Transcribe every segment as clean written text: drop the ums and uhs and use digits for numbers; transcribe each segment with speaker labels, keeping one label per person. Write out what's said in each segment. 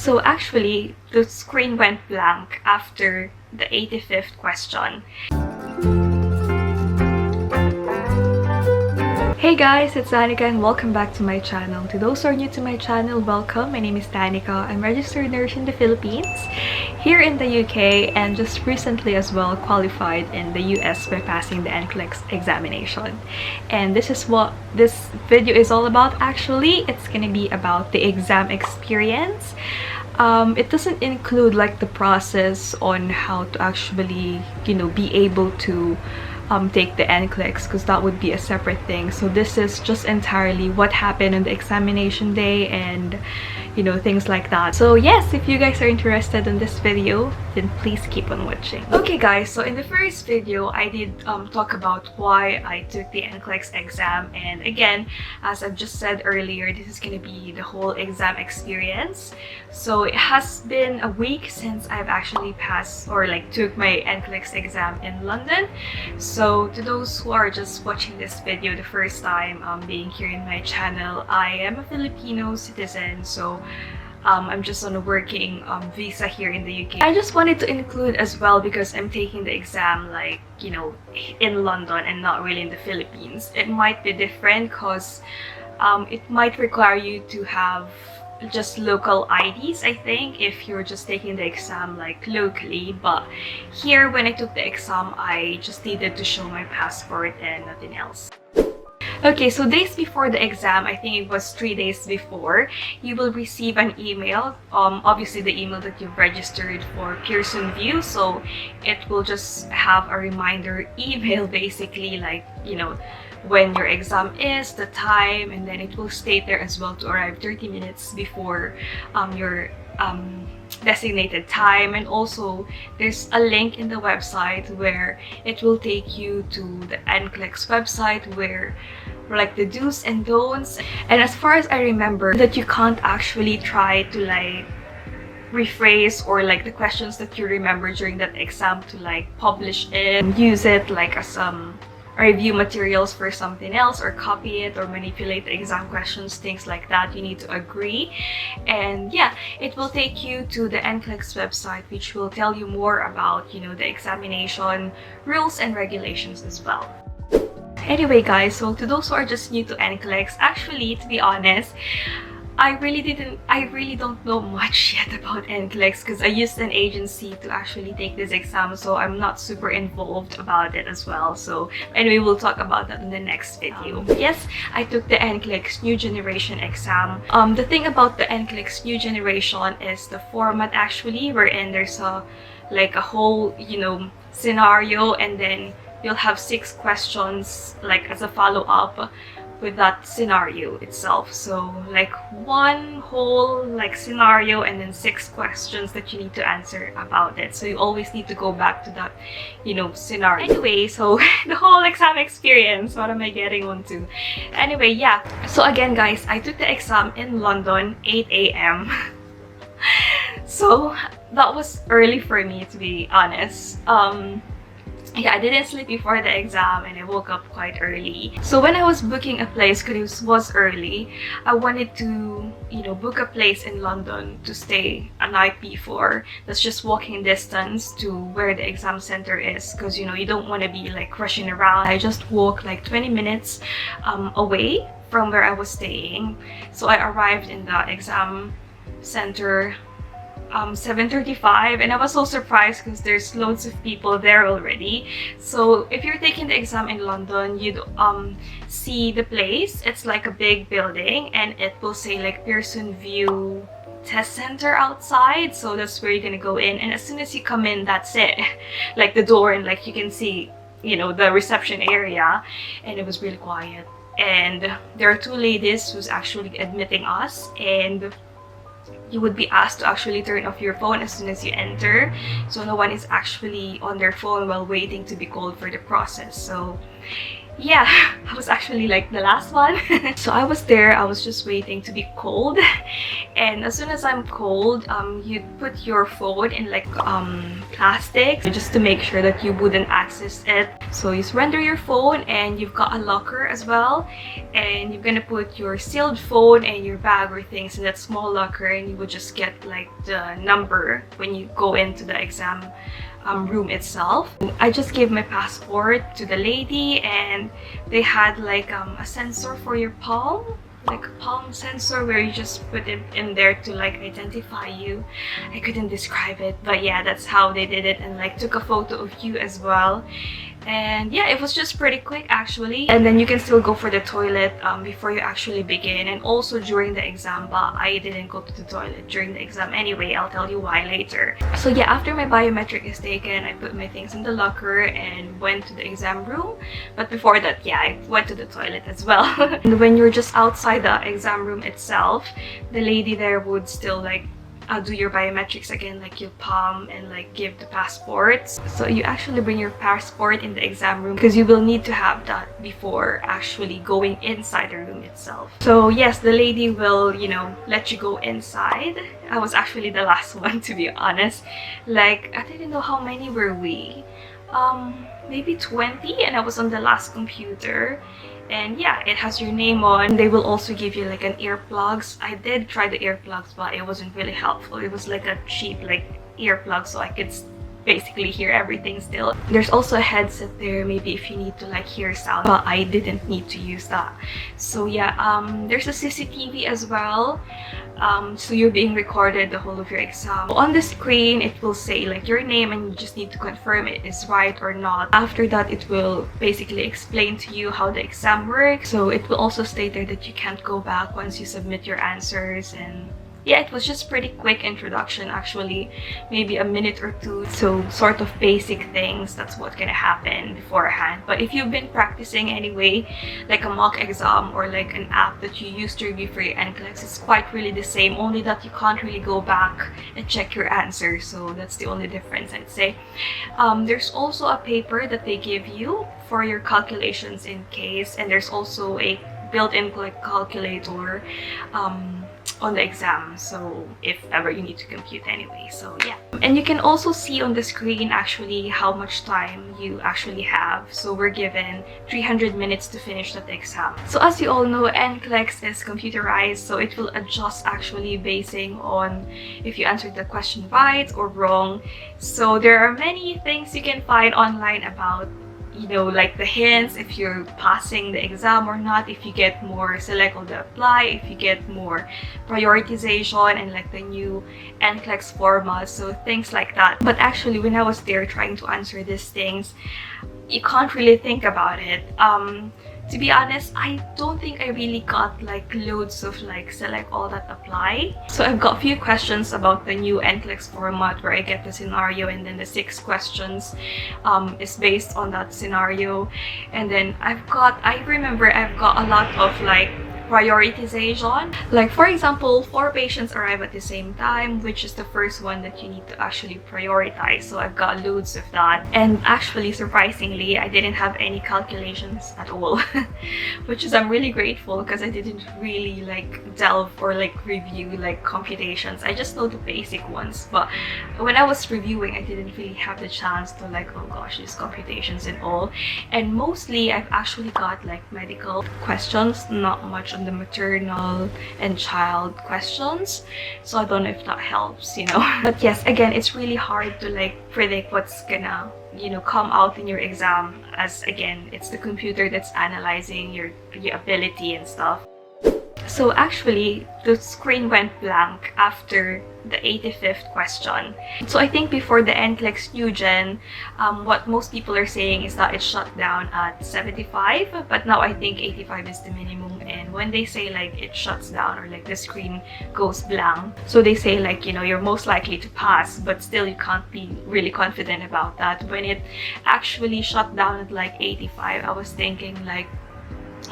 Speaker 1: So actually, the screen went blank after the 85th question. Hey guys, it's Danica and welcome back to my channel. To those who are new to my channel, welcome. My name is Danica. I'm a registered nurse in the Philippines, here in the UK, and just recently as well qualified in the US by passing the NCLEX examination. And this is what this video is all about actually. It's gonna be about the exam experience. It doesn't include like the process on how to actually, be able to take the NCLEX, because that would be a separate thing. So this is just entirely what happened on the examination day and things like that. So yes, if you guys are interested in this video, then please keep on watching. Okay guys, so in the first video I did talk about why I took the NCLEX exam, and again, as I've just said earlier, this is going to be the whole exam experience. So it has been a week since I've actually passed or took my NCLEX exam in London. So to those who are just watching this video the first time being here in my channel, I am a Filipino citizen, so I'm just on a working visa here in the UK. I just wanted to include as well because I'm taking the exam in London and not really in the Philippines. It might be different because it might require you to have just local IDs, I think, if you're just taking the exam locally. But here, when I took the exam, I just needed to show my passport and nothing else. Okay, so days before the exam, I think it was 3 days before, you will receive an email. Obviously the email that you've registered for Pearson VUE, so it will just have a reminder email, basically, when your exam is, the time, and then it will state there as well to arrive 30 minutes before your designated time. And also there's a link in the website where it will take you to the NCLEX website where the do's and don'ts. And as far as I remember, that you can't actually try to rephrase or the questions that you remember during that exam to publish it and use it as review materials for something else, or copy it or manipulate the exam questions, things like that. You need to agree. And yeah, it will take you to the NCLEX website, which will tell you more about the examination rules and regulations as well. Anyway guys, so to those who are just new to NCLEX, actually, to be honest, I really don't know much yet about NCLEX because I used an agency to actually take this exam, so I'm not super involved about it as well. So anyway, we'll talk about that in the next video. Yes, I took the NCLEX New Generation exam. The thing about the NCLEX New Generation is the format actually, wherein there's a whole scenario, and then you'll have 6 questions as a follow-up with that scenario itself. So one whole scenario and then 6 questions that you need to answer about it. So you always need to go back to that scenario. Anyway, so the whole exam experience, what am I getting onto? Anyway, yeah, so again guys, I took the exam in London 8 AM so that was early for me, to be honest. Yeah, I didn't sleep before the exam and I woke up quite early. So when I was booking a place, because it was early, I wanted to, book a place in London to stay a night before. That's just walking distance to where the exam center is, because you don't want to be rushing around. I just walked 20 minutes away from where I was staying. So I arrived in the exam center 7:35, and I was so surprised because there's loads of people there already. So if you're taking the exam in London, you'd see the place. It's a big building, and it will say Pearson VUE Test Center outside. So that's where you're gonna go in, and as soon as you come in, that's it. The door, and you can see the reception area, and it was really quiet. And there are 2 ladies who's actually admitting us, and you would be asked to actually turn off your phone as soon as you enter, so no one is actually on their phone while waiting to be called for the process. So yeah, I was actually like the last one. So I was there, I was just waiting to be called, and as soon as I'm called, you put your phone in like plastic just to make sure that you wouldn't access it. So you surrender your phone, and you've got a locker as well, and you're gonna put your sealed phone and your bag or things in that small locker, and you would just get like the number when you go into the exam room itself. I just gave my passport to the lady, and they had like a sensor for your palm, like a palm sensor where you just put it in there to like identify you. I couldn't describe it, but yeah, that's how they did it, and like took a photo of you as well. And yeah, it was just pretty quick actually. And then you can still go for the toilet before you actually begin, and also during the exam, but I didn't go to the toilet during the exam anyway. I'll tell you why later. So yeah, after my biometric is taken, I put my things in the locker and went to the exam room. But before that, yeah, I went to the toilet as well. And when you're just outside the exam room itself, the lady there would still like do your biometrics again, like your palm, and like give the passports. So you actually bring your passport in the exam room because you will need to have that before actually going inside the room itself. So yes, the lady will, you know, let you go inside. I was actually the last one, to be honest. Like, I didn't know how many were we. Maybe 20, and I was on the last computer. And yeah, it has your name on. They will also give you like an earplugs. I did try the earplugs, but it wasn't really helpful. It was like a cheap like earplug, so I could basically hear everything still. There's also a headset there, maybe if you need to like hear sound, but I didn't need to use that. So yeah, there's a CCTV as well. So you're being recorded the whole of your exam. On the screen, it will say like your name, and you just need to confirm it is right or not. After that, it will basically explain to you how the exam works. So it will also state there that you can't go back once you submit your answers. And yeah, it was just pretty quick introduction actually, maybe a minute or two. So sort of basic things, that's what's gonna happen beforehand. But if you've been practicing anyway, like a mock exam or like an app that you use to review for your NCLEX, it's quite really the same, only that you can't really go back and check your answers. So that's the only difference, I'd say. There's also a paper that they give you for your calculations in case, and there's also a built-in like calculator on the exam, so if ever you need to compute anyway. So yeah, and you can also see on the screen actually how much time you actually have. So we're given 300 minutes to finish that exam. So as you all know, NCLEX is computerized, so it will adjust actually basing on if you answered the question right or wrong. So there are many things you can find online about, you know, like the hints if you're passing the exam or not, if you get more select all the apply, if you get more prioritization, and like the new NCLEX format, so things like that. But actually, when I was there trying to answer these things, you can't really think about it. To be honest, I don't think I really got like loads of like select all that apply. So I've got a few questions about the new NCLEX format where I get the scenario, and then the 6 questions is based on that scenario. And then I remember I've got a lot of like prioritization. Like for example, 4 patients arrive at the same time, which is the first one that you need to actually prioritize. So I've got loads of that. And actually, surprisingly, I didn't have any calculations at all, which is I'm really grateful, because I didn't really like delve or like review like computations. I just know the basic ones, but when I was reviewing, I didn't really have the chance to like, oh gosh, these computations and all. And mostly I've actually got like medical questions, not much on the maternal and child questions. So I don't know if that helps, you know. But yes, again, it's really hard to like predict what's gonna, you know, come out in your exam, as again, it's the computer that's analyzing your ability and stuff. So actually, the screen went blank after the 85th question. So I think before the NCLEX new gen, what most people are saying is that it shut down at 75, but now I think 85 is the minimum. And when they say like it shuts down or like the screen goes blank, so they say like, you know, you're most likely to pass, but still you can't be really confident about that. When it actually shut down at like 85, I was thinking like,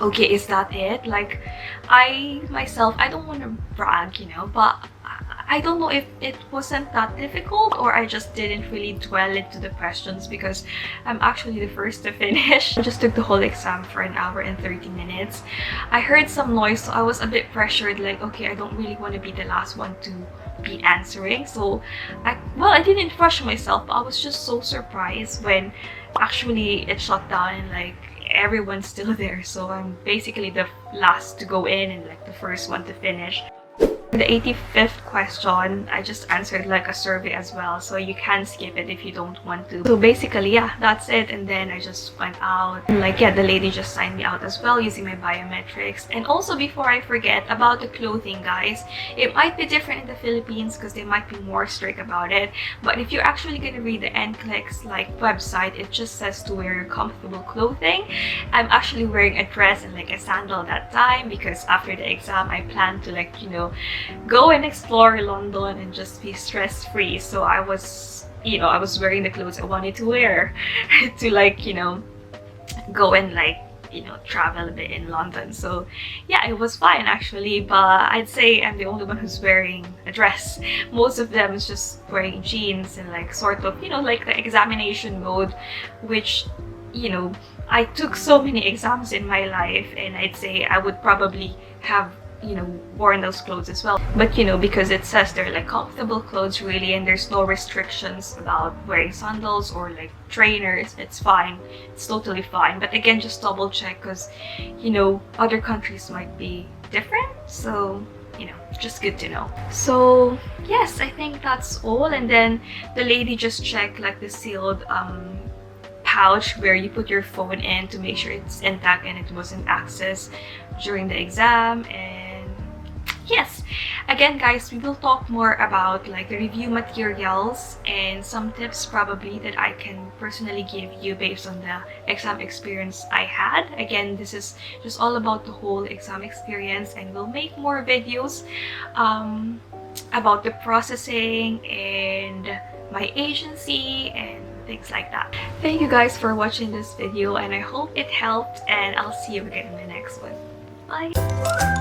Speaker 1: okay, is that it? Like, I myself, I don't want to brag, you know, but I don't know if it wasn't that difficult or I just didn't really dwell into the questions because I'm actually the first to finish. I just took the whole exam for 1 hour and 30 minutes. I heard some noise, so I was a bit pressured, like, okay, I don't really want to be the last one to be answering. So I didn't rush myself, but I was just so surprised when actually it shut down and like everyone's still there. So I'm basically the last to go in and like the first one to finish. The 85th question, I just answered like a survey as well, so you can skip it if you don't want to. So basically, yeah, that's it. And then I just went out and like, yeah, the lady just signed me out as well using my biometrics. And also, before I forget, about the clothing, guys, it might be different in the Philippines because they might be more strict about it, but if you're actually going to read the NCLEX like website, it just says to wear comfortable clothing. I'm actually wearing a dress and like a sandal that time because after the exam I plan to, like, you know, go and explore London and just be stress-free. So I was, you know, I was wearing the clothes I wanted to wear to, like, you know, go and like, you know, travel a bit in London. So yeah, it was fine actually, but I'd say I'm the only one who's wearing a dress. Most of them is just wearing jeans and like sort of, you know, like the examination mode, which, you know, I took so many exams in my life and I'd say I would probably have, you know, worn those clothes as well. But you know, because it says they're like comfortable clothes really and there's no restrictions about wearing sandals or like trainers, it's fine, it's totally fine. But again, just double check because, you know, other countries might be different, so you know, just good to know. So yes, I think that's all. And then the lady just checked like the sealed pouch where you put your phone in to make sure it's intact and it wasn't accessed during the exam. And yes, again guys, we will talk more about like the review materials and some tips probably that I can personally give you based on the exam experience I had. Again, this is just all about the whole exam experience, and we'll make more videos about the processing and my agency and things like that. Thank you guys for watching this video and I hope it helped, and I'll see you again in the next one. Bye!